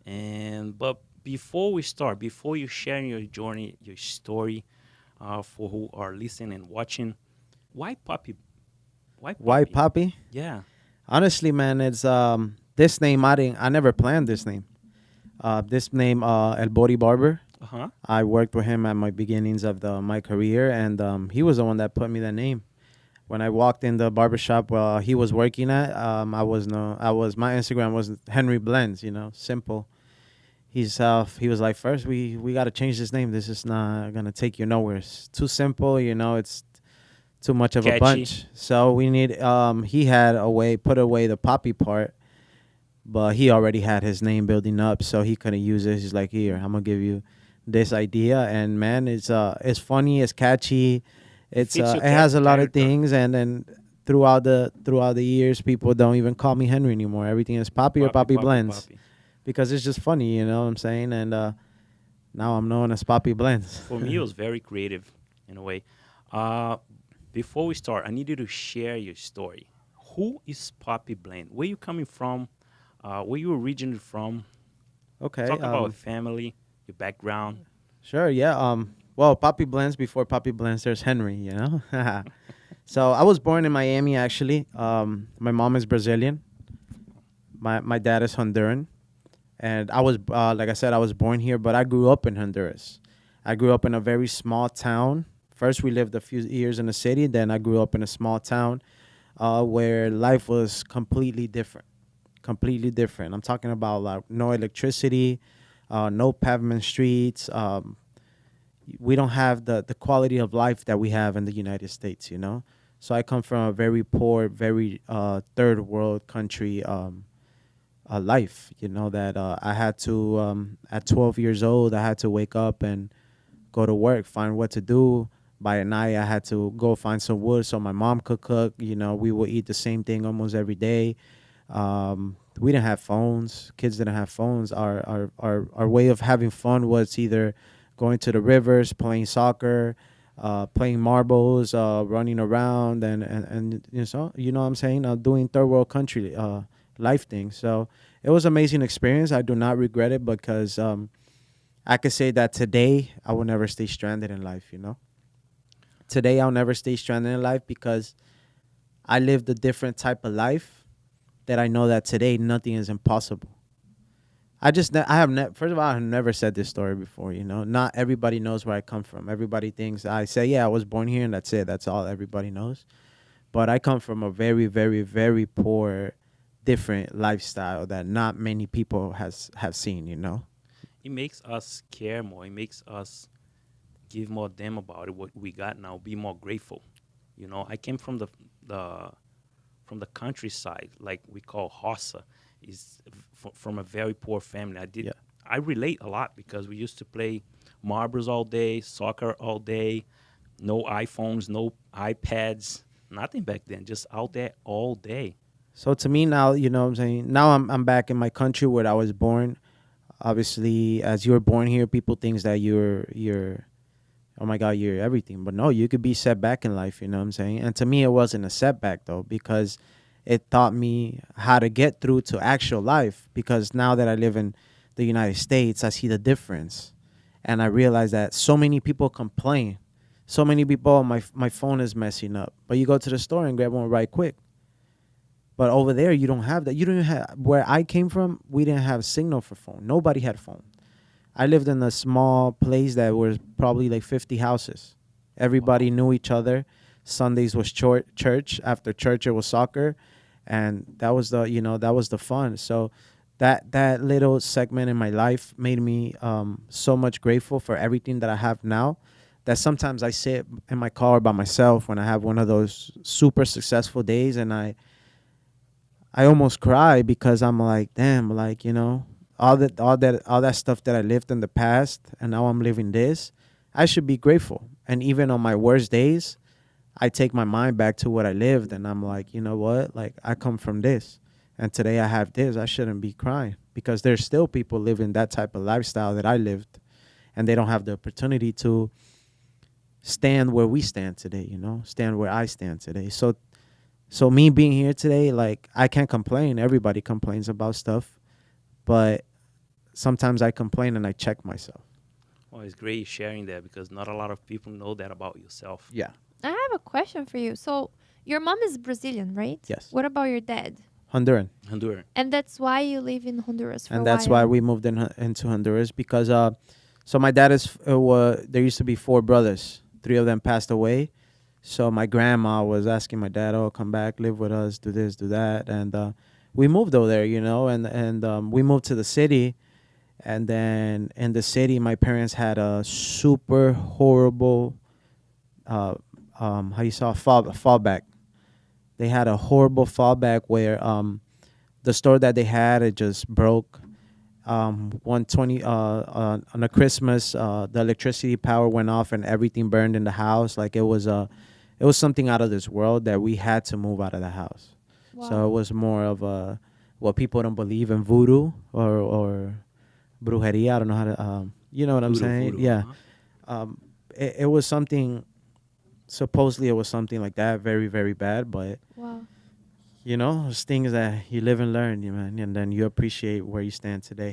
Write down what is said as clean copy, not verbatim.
And but before we start, before you sharing your journey, your story, for who are listening and watching, why Papi? Why Why Papi? Papi? Yeah. Honestly, man, it's this name I never planned this name. This name El Body Barber. Uh huh. I worked with him at my beginnings of my career, and he was the one that put me that name. When I walked in the barbershop he was working at, I was my Instagram was Henry Blendzz, simple. He was like, first we got to change this name. This is not gonna take you nowhere. It's too simple, it's too much of a Catchy. bunch. So we need he had a way put away the poppy part, but he already had his name building up, so he couldn't use it. He's like, here, I'm gonna give you this idea, and man, it's funny, it's catchy, It fits your it has a lot of character. things, and then throughout the years, people don't even call me Henry anymore. Everything is Poppy or Papi, Poppy Papi, Blendzz Papi. because it's just funny, you know what I'm saying? And now I'm known as Poppy For me, it Blendzz. was very creative in a way. Uh, Before we start, I need you to share your story. Who is Papi Blendzz? Where you coming from? Where you originally from? Okay, Talk about family, your background. sure, yeah. Well, Poppy Blendzz, before Poppy Blendzz, there's Henry, you know. So I was born in Miami, actually. My mom is Brazilian. My dad is Honduran, and I was like I said, I was born here, but I grew up in Honduras. I grew up in a very small town. First, we lived a few years in the city. Then I grew up in a small town where life was completely different. Completely different. I'm talking about like no electricity, no pavement streets. We don't have the quality of life that we have in the United States, you know. So I come from a very poor, very third world country life, you know, that I had to at 12 years old, I had to wake up and go to work, find what to do. By night, I had to go find some wood so my mom could cook. You know, we would eat the same thing almost every day. We didn't have phones. Kids didn't have phones. Our way of having fun was either going to the rivers, playing soccer, playing marbles, running around, and you know what I'm saying, doing third world country life things. So it was an amazing experience. I do not regret it because I could say that today I will never stay stranded in life. You know, today I'll never stay stranded in life because I lived a different type of life that I know that today nothing is impossible. I have first of all, I have never said this story before. You know, not everybody knows where I come from. Everybody thinks I say, yeah, I was born here and that's it. That's all everybody knows. But I come from a very, very, very poor, different lifestyle that not many people has have seen. You know. It makes us care more. It makes us give more damn about it. What we got now, be more grateful. You know, I came from the from the countryside, like we call Hossa, is from a very poor family. Yeah. I relate a lot because we used to play marbles all day, soccer all day, no iPhones, no iPads, nothing back then, just out there all day. So to me now, you know what I'm saying? Now I'm back in my country where I was born. Obviously, as you were born here, people thinks that you're oh my god, you're everything. But no, you could be set back in life, you know what I'm saying? And to me it wasn't a setback though, because it taught me how to get through to actual life, because now that I live in the United States, I see the difference. And I realize that so many people complain. So many people, "Oh, my phone is messing up." But you go to the store and grab one right quick. But over there, you don't have that. You don't even have, where I came from, we didn't have signal for phone. Nobody had phone. I lived in a small place that was probably like 50 houses. Everybody Wow. knew each other. Sundays was church. After church, it was soccer, and that was the fun. So that little segment in my life made me so much grateful for everything that I have now. That sometimes I sit in my car by myself when I have one of those super successful days, and I almost cry because I'm like, damn, like, all that stuff that I lived in the past and now I'm living this. I should be grateful. And even on my worst days, I take my mind back to what I lived and I'm like, you know what? Like, I come from this. And today I have this. I shouldn't be crying because there's still people living that type of lifestyle that I lived, and they don't have the opportunity to stand where we stand today, stand where I stand today. So me being here today, like, I can't complain. Everybody complains about stuff, but sometimes I complain and I check myself. Well, it's great you sharing that because not a lot of people know that about yourself. Yeah. I have a question for you. So your mom is Brazilian, right? Yes. What about your dad? Honduran. Honduran. And that's why you live in Honduras for And a that's why while. we moved into Honduras because so my dad is there used to be four brothers. Three of them passed away. So my grandma was asking my dad, "Oh, come back, live with us, do this, do that," and we moved over there, and we moved to the city, and then in the city, my parents had a super horrible, how you saw fallback. They had a horrible fallback where the store that they had it just broke. 120 on a Christmas, the electricity power went off and everything burned in the house. Like it was something out of this world that we had to move out of the house. Wow. So it was more of a well, people don't believe in voodoo or brujeria. I don't know how to you know what I'm Voodoo, saying? voodoo, Yeah. uh-huh. It was something. Supposedly it was something like that, very very bad, but Wow. you know, it's things that you live and learn, man, and then you appreciate where you stand today.